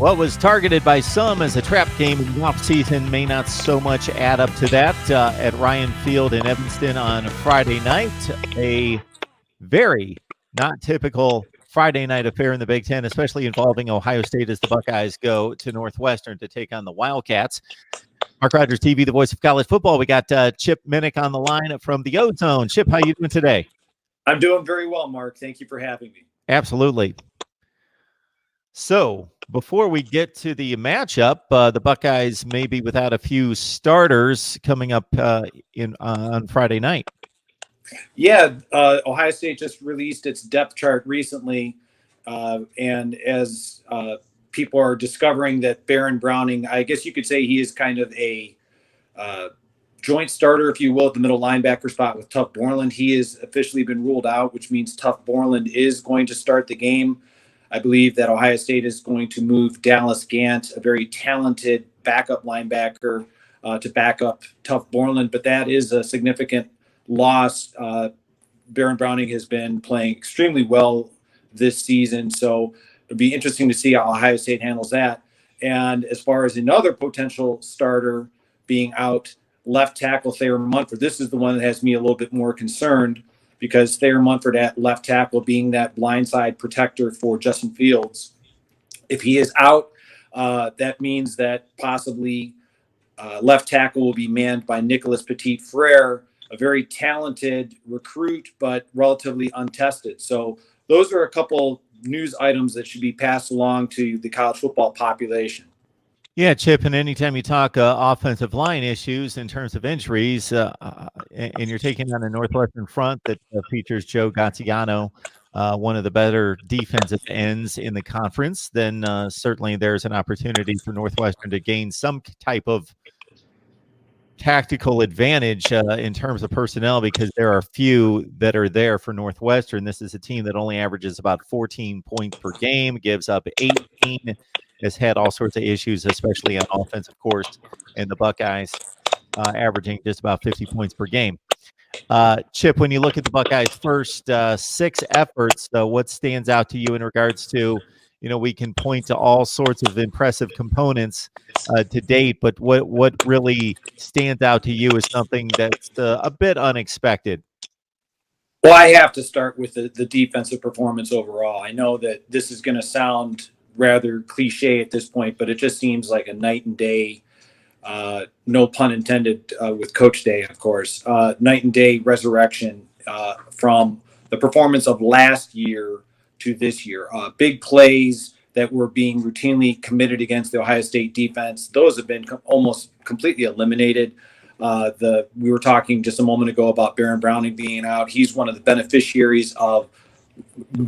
What was targeted by some as a trap game in the offseason may not so much add up to that. At Ryan Field in Evanston on Friday night, a very not typical Friday night affair in the Big Ten, especially involving Ohio State as the Buckeyes go to Northwestern to take on the Wildcats. MarkRogersTV, the voice of college football. We got Chip Minnick on the line from the O-Zone. Chip, how you doing today? I'm doing very well, Mark. Thank you for having me. Absolutely. So before we get to the matchup, the Buckeyes may be without a few starters coming up on Friday night. Yeah, Ohio State just released its depth chart recently, and as people are discovering that Baron Browning, I guess you could say he is kind of a joint starter, if you will, at the middle linebacker spot with Tuff Borland. He has officially been ruled out, which means Tuff Borland is going to start the game. I believe that Ohio State is going to move Dallas Gant, a very talented backup linebacker, to back up Tuff Borland, but that is a significant loss. Baron Browning has been playing extremely well this season, so it'll be interesting to see how Ohio State handles that. And as far as another potential starter being out, left tackle Thayer Munford, this is the one that has me a little bit more concerned, because Thayer Munford at left tackle, being that blindside protector for Justin Fields, if he is out, that means that possibly left tackle will be manned by Nicholas Petit-Frere, a very talented recruit, but relatively untested. So those are a couple news items that should be passed along to the college football population. Yeah, Chip, and anytime you talk offensive line issues in terms of injuries, and you're taking on a Northwestern front that features Joe Gaziano, one of the better defensive ends in the conference, then certainly there's an opportunity for Northwestern to gain some type of tactical advantage in terms of personnel, because there are few that are there for Northwestern. This is a team that only averages about 14 points per game, gives up 18, has had all sorts of issues, especially on offense, of course, and the Buckeyes averaging just about 50 points per game. Chip, when you look at the Buckeyes' first 6 efforts, what stands out to you in regards to, we can point to all sorts of impressive components to date, but what really stands out to you is something that's a bit unexpected? Well, I have to start with the defensive performance overall. I know that this is going to sound rather cliche at this point, but it just seems like a night and day, no pun intended with Coach Day, of course, night and day resurrection from the performance of last year to this year. Big plays that were being routinely committed against the Ohio State defense, those have been almost completely eliminated. We were talking just a moment ago about Baron Browning being out. He's one of the beneficiaries of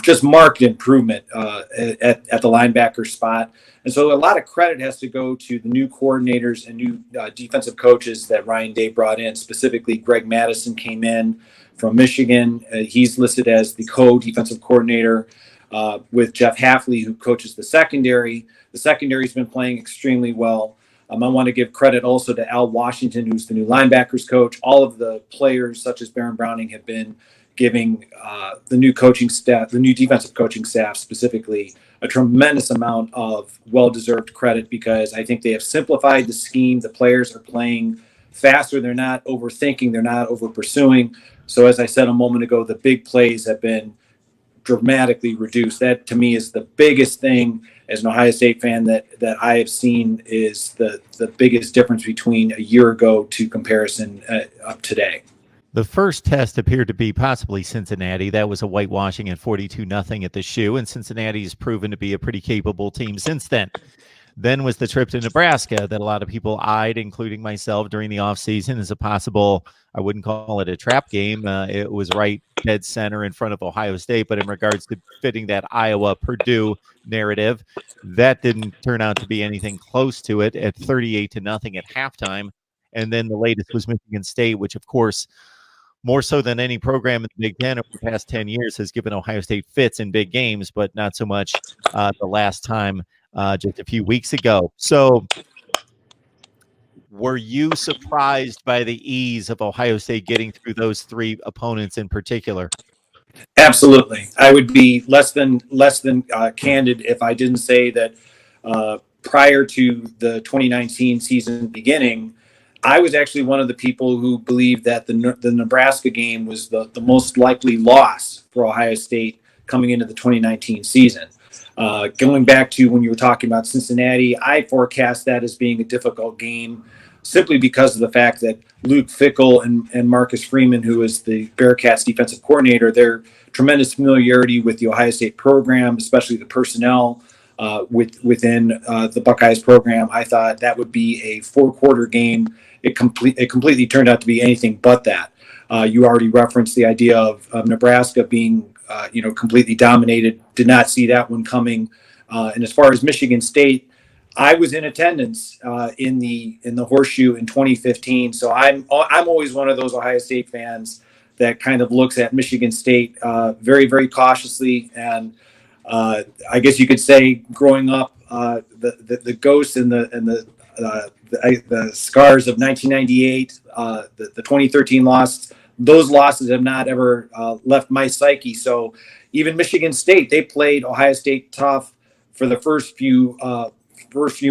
just marked improvement at the linebacker spot. And so a lot of credit has to go to the new coordinators and new defensive coaches that Ryan Day brought in. Specifically, Greg Madison came in from Michigan. He's listed as the co-defensive coordinator with Jeff Hafley, who coaches the secondary. The secondary's been playing extremely well. I want to give credit also to Al Washington, who's the new linebackers coach. All of the players, such as Baron Browning, have been giving the new coaching staff, the new defensive coaching staff specifically, a tremendous amount of well-deserved credit, because I think they have simplified the scheme. The players are playing faster. They're not overthinking. They're not over-pursuing. So as I said a moment ago, the big plays have been dramatically reduced. That, to me, is the biggest thing as an Ohio State fan that I have seen, is the biggest difference between a year ago to comparison up today. The first test appeared to be possibly Cincinnati. That was a whitewashing at 42-0 at the Shoe, and Cincinnati's proven to be a pretty capable team since then. Then was the trip to Nebraska that a lot of people eyed, including myself, during the offseason as a possible, I wouldn't call it a trap game. It was right dead center in front of Ohio State, but in regards to fitting that Iowa-Purdue narrative, that didn't turn out to be anything close to it at 38-0 at halftime. And then the latest was Michigan State, which, of course, more so than any program in the Big Ten over the past 10 years, has given Ohio State fits in big games, but not so much the last time just a few weeks ago. So were you surprised by the ease of Ohio State getting through those 3 opponents in particular? Absolutely. I would be less than candid if I didn't say that prior to the 2019 season beginning, I was actually one of the people who believed that the Nebraska game was the most likely loss for Ohio State coming into the 2019 season. Going back to when you were talking about Cincinnati, I forecast that as being a difficult game simply because of the fact that Luke Fickell and Marcus Freeman, who is the Bearcats defensive coordinator, their tremendous familiarity with the Ohio State program, especially the personnel within the Buckeyes program. I thought that would be a 4-quarter game. It completely turned out to be anything but that. You already referenced the idea of Nebraska being completely dominated. Did not see that one coming. And as far as Michigan State, I was in attendance in the Horseshoe in 2015. So I'm always one of those Ohio State fans that kind of looks at Michigan State very, very cautiously. And I guess you could say, growing up, the ghosts and the scars of 1998, the 2013 loss, those losses have not ever left my psyche. So even Michigan State, they played Ohio State tough for the first few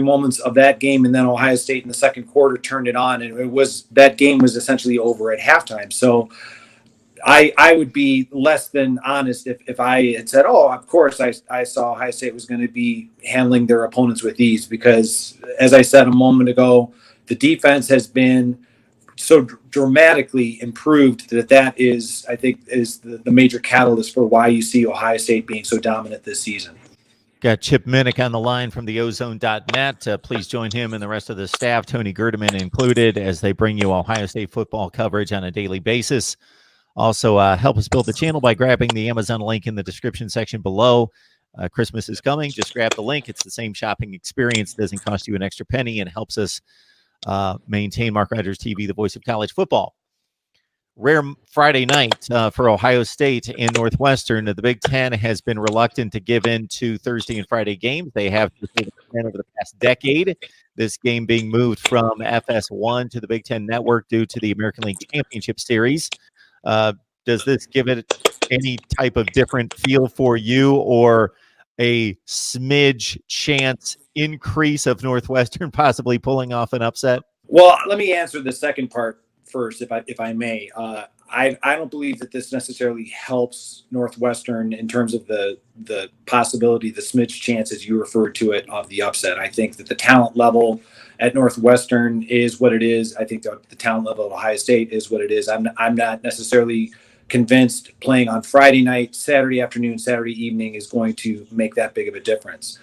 moments of that game, and then Ohio State in the second quarter turned it on, and that game was essentially over at halftime. So I would be less than honest if I had said, oh, of course I saw Ohio State was going to be handling their opponents with ease, because as I said a moment ago, the defense has been so dramatically improved that is, I think, is the major catalyst for why you see Ohio State being so dominant this season. Got Chip Minnick on the line from the ozone.net. Please join him and the rest of the staff, Tony Gerdeman included, as they bring you Ohio State football coverage on a daily basis. Also, help us build the channel by grabbing the Amazon link in the description section below. Christmas is coming. Just grab the link. It's the same shopping experience. It doesn't cost you an extra penny and helps us maintain Mark Rogers TV, the voice of college football. Rare Friday night for Ohio State and Northwestern. The Big Ten has been reluctant to give in to Thursday and Friday games. They have over the past decade. This game being moved from FS1 to the Big Ten Network due to the American League Championship Series. Does this give it any type of different feel for you, or a smidge chance increase of Northwestern possibly pulling off an upset? Well, let me answer the second part first, if I may. I don't believe that this necessarily helps Northwestern in terms of the possibility, the smidge chance, as you referred to it, of the upset. I think that the talent level at Northwestern is what it is. I think the talent level at Ohio State is what it is. I'm not necessarily convinced playing on Friday night, Saturday afternoon, Saturday evening is going to make that big of a difference.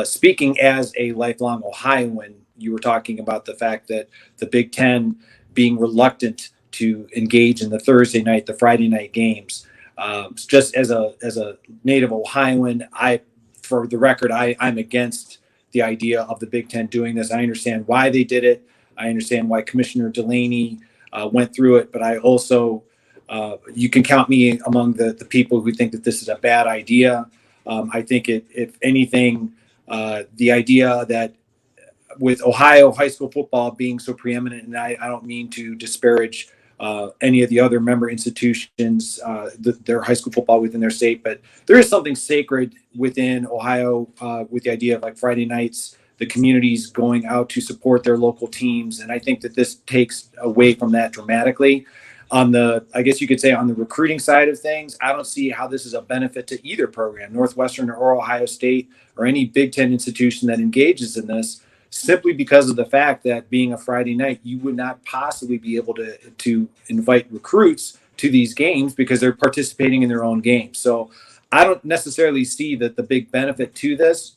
Speaking as a lifelong Ohioan, you were talking about the fact that the Big Ten being reluctant to engage in the Thursday night, the Friday night games. Just as a native Ohioan, for the record, I'm against the idea of the Big Ten doing this. I understand why they did it. I understand why Commissioner Delaney went through it, but I also, you can count me among the people who think that this is a bad idea. I think if anything, the idea that with Ohio high school football being so preeminent, and I don't mean to disparage any of the other member institutions, their high school football within their state, but there is something sacred within Ohio with the idea of like Friday nights, the communities going out to support their local teams. And I think that this takes away from that dramatically. I guess you could say on the recruiting side of things, I don't see how this is a benefit to either program, Northwestern or Ohio State, or any Big Ten institution that engages in this, simply because of the fact that being a Friday night, you would not possibly be able to invite recruits to these games because they're participating in their own games. So I don't necessarily see that the big benefit to this.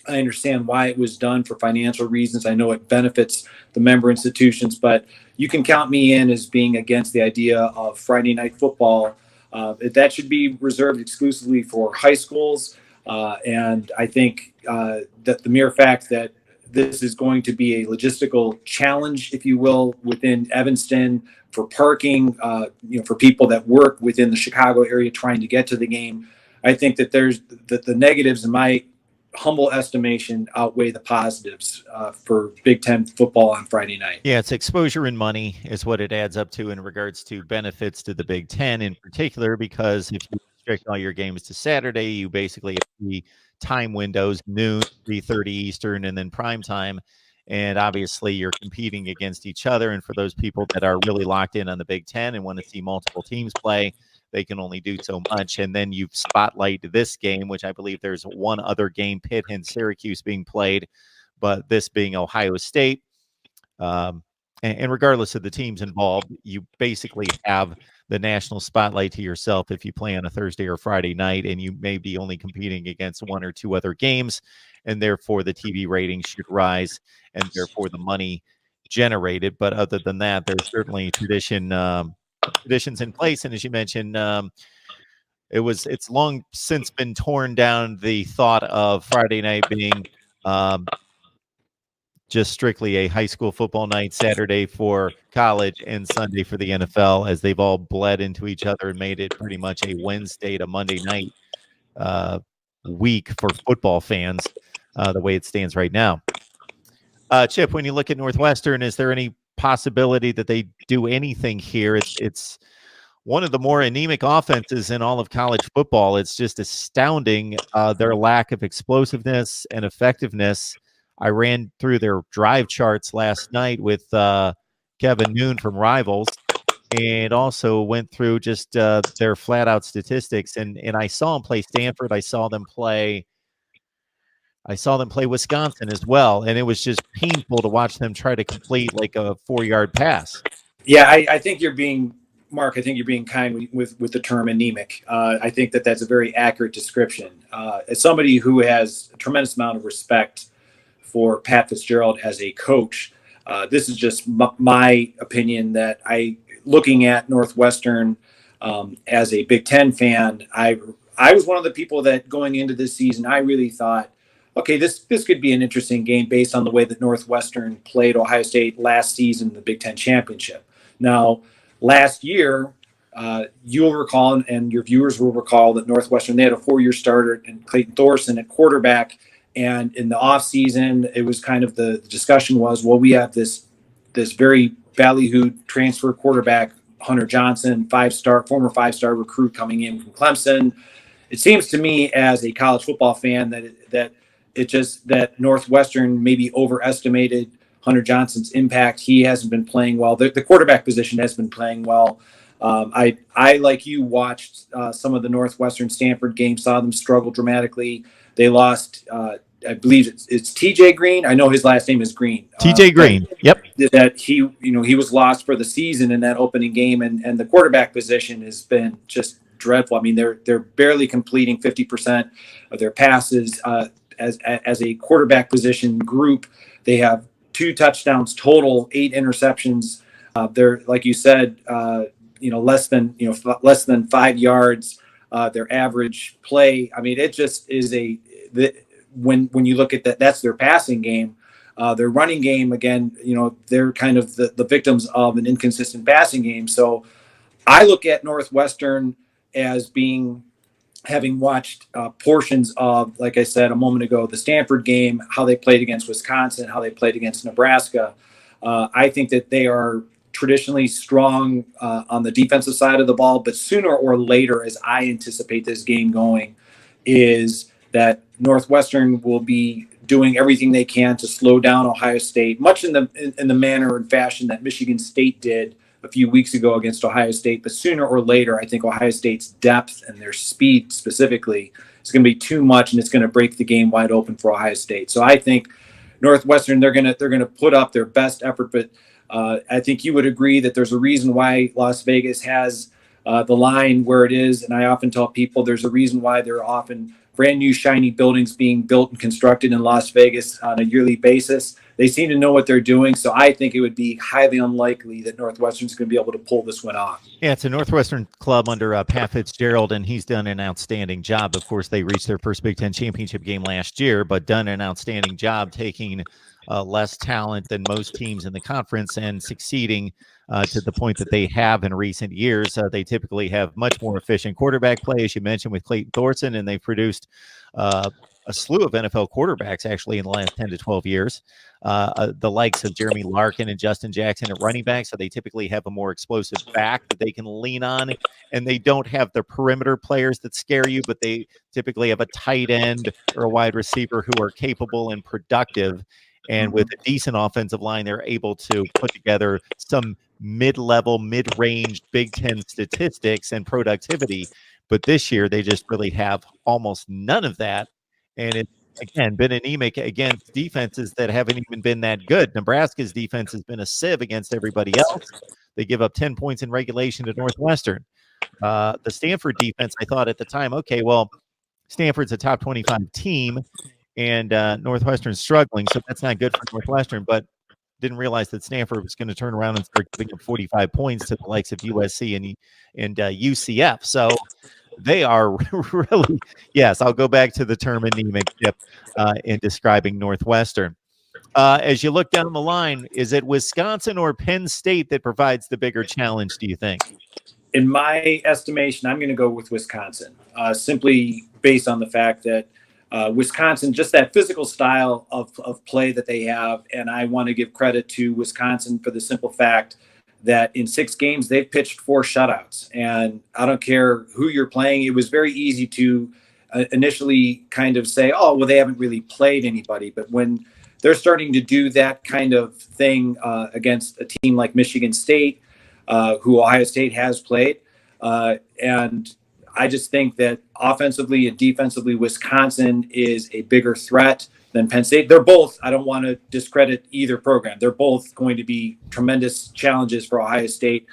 I understand why it was done for financial reasons. I know it benefits the member institutions, but you can count me in as being against the idea of Friday night football. That should be reserved exclusively for high schools. And I think that the mere fact that this is going to be a logistical challenge, if you will, within Evanston for parking, for people that work within the Chicago area trying to get to the game. I think that the negatives, in my humble estimation, outweigh the positives for Big Ten football on Friday night. Yeah, it's exposure and money is what it adds up to in regards to benefits to the Big Ten in particular, because if you restrict all your games to Saturday. You basically have the time windows, noon, 3:30 Eastern, and then prime time. And obviously, you're competing against each other. And for those people that are really locked in on the Big Ten and want to see multiple teams play, they can only do so much. And then you spotlight this game, which I believe there's one other game, Pitt and Syracuse, being played, but this being Ohio State. And regardless of the teams involved, you basically have the national spotlight to yourself if you play on a Thursday or Friday night, and you may be only competing against one or two other games, and therefore the TV ratings should rise, and therefore the money generated. But other than that, there's certainly traditions in place, and as you mentioned, it's long since been torn down, the thought of Friday night being just strictly a high school football night, Saturday for college, and Sunday for the NFL, as they've all bled into each other and made it pretty much a Wednesday to Monday night week for football fans, the way it stands right now. Chip, when you look at Northwestern, is there any possibility that they do anything here? It's one of the more anemic offenses in all of college football. It's just astounding, their lack of explosiveness and effectiveness. I ran through their drive charts last night with Kevin Noon from Rivals, and also went through just their flat-out statistics. And I saw them play Stanford. I saw them play Wisconsin as well, and it was just painful to watch them try to complete like a 4-yard pass. Yeah, I think you're being, Mark, I think you're being kind with the term anemic. I think that's a very accurate description. As somebody who has a tremendous amount of respect for Pat Fitzgerald as a coach, this is just my opinion, that looking at Northwestern as a Big Ten fan, I was one of the people that going into this season, I really thought, okay, this could be an interesting game based on the way that Northwestern played Ohio State last season in the Big Ten championship. Now, last year, you'll recall, and your viewers will recall, that Northwestern, they had a 4-year starter in Clayton Thorson at quarterback. And in the offseason, it was kind of the discussion was, well, we have this very ballyhooed transfer quarterback, Hunter Johnson, former five-star recruit coming in from Clemson. It seems to me, as a college football fan, that Northwestern maybe overestimated Hunter Johnson's impact. He hasn't been playing well. The quarterback position has been playing well. I like you, watched some of the Northwestern Stanford games, saw them struggle dramatically. They lost, I believe it's TJ Green. I know his last name is Green. TJ Green. Yep. That he was lost for the season in that opening game, and the quarterback position has been just dreadful. I mean, they're barely completing 50% of their passes as a quarterback position group. They have 2 touchdowns total, 8 interceptions. They're, like you said, less than 5 yards. Their average play, I mean, it just is when you look at that's their passing game. Their running game, again, they're kind of the victims of an inconsistent passing game. So I look at Northwestern as having watched portions of, like I said a moment ago, the Stanford game, how they played against Wisconsin, how they played against Nebraska. I think that they are traditionally strong on the defensive side of the ball, but sooner or later, as I anticipate this game going, is that Northwestern will be doing everything they can to slow down Ohio State, much in the manner and fashion that Michigan State did a few weeks ago against Ohio State. But sooner or later, I think Ohio State's depth and their speed specifically is going to be too much, and it's going to break the game wide open for Ohio State. So I think Northwestern, they're going to put up their best effort, but I think you would agree that there's a reason why Las Vegas has the line where it is. And I often tell people there's a reason why there are often brand new shiny buildings being built and constructed in Las Vegas on a yearly basis. They seem to know what they're doing. So I think it would be highly unlikely that Northwestern's going to be able to pull this one off. Yeah, it's a Northwestern club under Pat Fitzgerald, and he's done an outstanding job. Of course, they reached their first Big Ten championship game last year, but done an outstanding job taking less talent than most teams in the conference and succeeding to the point that they have in recent years. They typically have much more efficient quarterback play, as you mentioned, with Clayton Thorson, and they've produced a slew of NFL quarterbacks actually in the last 10 to 12 years. The likes of Jeremy Larkin and Justin Jackson at running back. So they typically have a more explosive back that they can lean on. And they don't have the perimeter players that scare you, but they typically have a tight end or a wide receiver who are capable and productive. And with a decent offensive line, they're able to put together some mid-level, mid-range Big Ten statistics and productivity. But this year, they just really have almost none of that. And it's, again, been anemic against defenses that haven't even been that good. Nebraska's defense has been a sieve against everybody else. They give up 10 points in regulation to Northwestern. The Stanford defense, I thought at the time, okay, well, Stanford's a top 25 team, and Northwestern's struggling, so that's not good for Northwestern, but didn't realize that Stanford was going to turn around and start giving up 45 points to the likes of USC and UCF. So they are really, yes, I'll go back to the term anemic in describing Northwestern. As you look down the line, is it Wisconsin or Penn State that provides the bigger challenge, do you think? In my estimation, I'm going to go with Wisconsin, simply based on the fact that Wisconsin, just that physical style of play that they have. And I want to give credit to Wisconsin for the simple fact that in 6 games, they've pitched 4 shutouts. And I don't care who you're playing. It was very easy to initially kind of say, oh, well, they haven't really played anybody. But when they're starting to do that kind of thing against a team like Michigan State, who Ohio State has played, and I just think that offensively and defensively, Wisconsin is a bigger threat than Penn State. They're both, I don't want to discredit either program. They're both going to be tremendous challenges for Ohio State.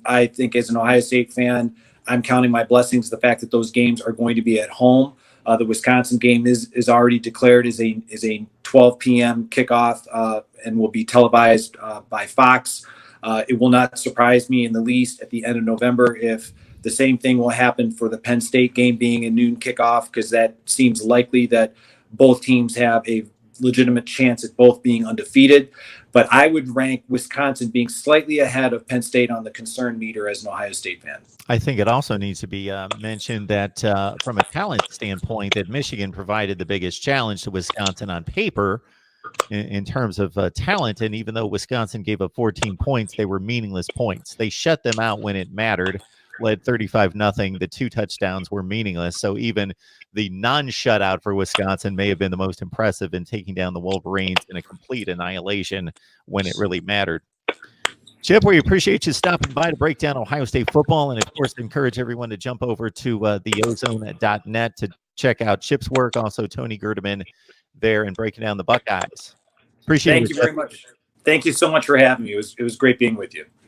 I think as an Ohio State fan, I'm counting my blessings the fact that those games are going to be at home. The Wisconsin game is already declared as a 12 p.m. kickoff and will be televised by Fox. It will not surprise me in the least at the end of November if the same thing will happen for the Penn State game being a noon kickoff, because that seems likely that both teams have a legitimate chance at both being undefeated. But I would rank Wisconsin being slightly ahead of Penn State on the concern meter as an Ohio State fan. I think it also needs to be mentioned that from a talent standpoint, that Michigan provided the biggest challenge to Wisconsin on paper in terms of talent. And even though Wisconsin gave up 14 points, they were meaningless points. They shut them out when it mattered, led 35-0. The 2 touchdowns were meaningless. So even the non-shutout for Wisconsin may have been the most impressive in taking down the Wolverines in a complete annihilation when it really mattered. Chip, we appreciate you stopping by to break down Ohio State football, and of course encourage everyone to jump over to theozone.net to check out Chip's work, also Tony Gerdeman there and breaking down the Buckeyes. Appreciate it. Thank you very much. Thank you so much for having me. It was great being with you.